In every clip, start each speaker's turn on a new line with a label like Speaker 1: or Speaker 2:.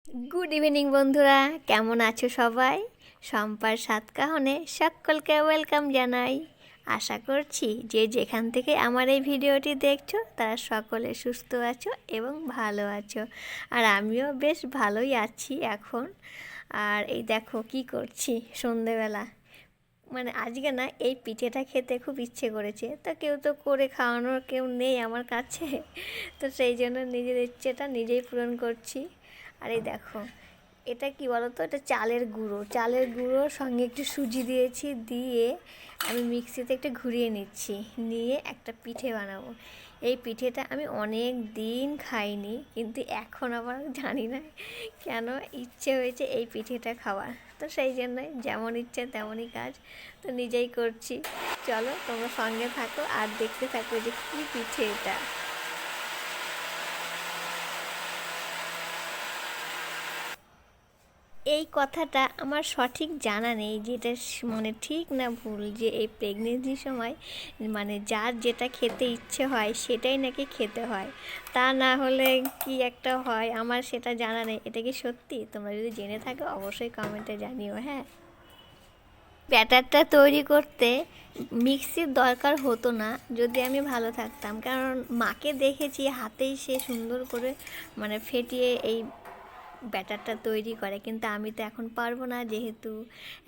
Speaker 1: Good evening বন্ধুরা, কেমন আছো সবাই? শম্পার সাতকাহনে সকলকে ওয়েলকাম জানাই। আশা করছি যে যেখান থেকে আমার এই ভিডিওটি দেখছো তারা সকলে সুস্থ আছো এবং ভালো আছো। আর আমিও বেশ ভালোই আছি এখন। আর এই দেখো কি করছি সন্ধেবেলা, মানে আজকে না এই পিঠেটা খেতে খুব ইচ্ছে করেছে, তো কেউ তো করে খাওয়ানোর কেউ নেই আমার কাছে। তো সেই জন্য নিজের ইচ্ছেটা নিজেই পূরণ করছি। আর এই দেখো, এটা কি বলো তো, এটা চালের গুঁড়োর সঙ্গে একটু সুজি দিয়েছি, দিয়ে আমি মিক্সিতে একটু ঘুরিয়ে নিচ্ছি, নিয়ে একটা পিঠে বানাবো। এই পিঠেটা আমি অনেক দিন খাইনি, কিন্তু এখন আবার জানি না কেন ইচ্ছে হয়েছে এই পিঠেটা খাওয়ার। তো সেই জন্যই যেমন ইচ্ছে তেমনই কাজ, তো নিজেই করছি। চলো তোমরা সঙ্গে থাকো আর দেখতে থাকো যে কী পিঠে এটা। এই কথাটা আমার সঠিক জানা নেই যে এটা মানে ঠিক না ভুল, যে এই প্রেগনেন্সির সময় মানে যার যেটা খেতে ইচ্ছে হয় সেটাই নাকি খেতে হয়, তা না হলে কি একটা হয়, আমার সেটা জানা নেই। এটা কি সত্যি? তোমরা যদি জেনে থাকো অবশ্যই কমেন্টে জানিও। হ্যাঁ, ব্যাটারটা তৈরি করতে মিক্সির দরকার হতো না যদি আমি ভালো থাকতাম, কারণ মাকে দেখেছি হাতেই সে সুন্দর করে মানে ফেটিয়ে এই ব্যাটারটা তৈরি করে। কিন্তু আমি তো এখন পারবো না, যেহেতু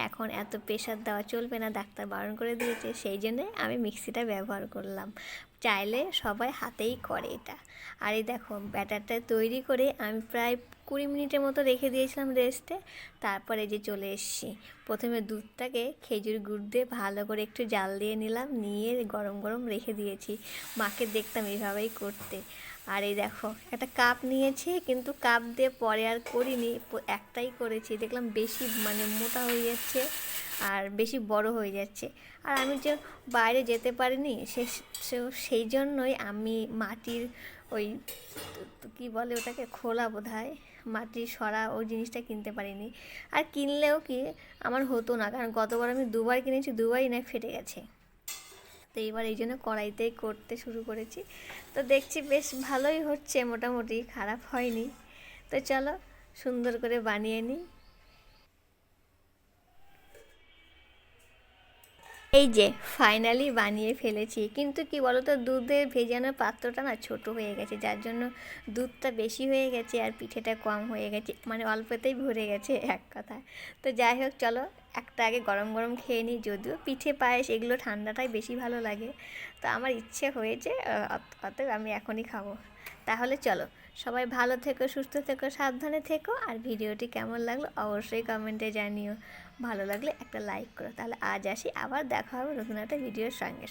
Speaker 1: এখন এত প্রেশার দেওয়া চলবে না, ডাক্তার বারণ করে দিয়েছে, সেই জন্যে আমি মিক্সিটা ব্যবহার করলাম। চাইলে সবাই হাতেই করে এটা। আর এই দেখো, ব্যাটারটা তৈরি করে আমি প্রায় 20 মিনিটের মতো রেখে দিয়েছিলাম রেস্টে। তারপরে যে চলে এসেছি, প্রথমে দুধটাকে খেজুর গুড় দিয়ে ভালো করে একটু জাল দিয়ে নিলাম, নিয়ে গরম গরম রেখে দিয়েছি। মাকে দেখতাম এইভাবেই করতে। আর এই দেখো, একটা কাপ নিয়েছি, কিন্তু কাপ দিয়ে পরে আর করিনি, একটাই করেছি। দেখলাম বেশি মানে মোটা হয়ে যাচ্ছে আর বেশি বড় হয়ে যাচ্ছে। আর আমি যে বাইরে যেতে পারিনি, সেই জন্যই আমি মাটির ওই কী বলে ওটাকে, খোলা বোধহয়, মাটির সরা, ওই জিনিসটা কিনতে পারিনি। আর কিনলেও কি আমার হতো না, কারণ গতবার আমি দুবার কিনেছি, দুবারই না ফেটে গেছে। তো এবার এই জন্য কড়াইতেই করতে শুরু করেছি। তো দেখছি বেশ ভালোই হচ্ছে, মোটামুটি খারাপ হয়নি। তো চলো সুন্দর করে বানিয়ে নিই। এই যে ফাইনালি বানিয়ে ফেলেছি, কিন্তু কি বলো তো, দুধের ভেজানোর পাত্রটা না ছোট হয়ে গেছে, যার জন্য দুধটা বেশি হয়ে গেছে আর পিঠেটা কম হয়ে গেছে, মানে অল্পতেই ভরে গেছে এক কথা। তো যাই হোক, চলো একটা আগে গরম গরম খেয়ে নিই। যদিও পিঠে পায়েস এগুলো ঠান্ডাটাই বেশি ভালো লাগে, তো আমার ইচ্ছে হয়েছে, অতএব আমি এখনই খাবো। তাহলে চলো, সবাই ভালো থেকো, সুস্থ থেকো, সাবধানে থেকো। আর ভিডিওটি কেমন লাগলো অবশ্যই কমেন্টে জানিও। ভালো লাগলে একটা লাইক করো। তাহলে আজ আসি, আবার দেখা হবে নতুন একটা ভিডিওর সঙ্গে।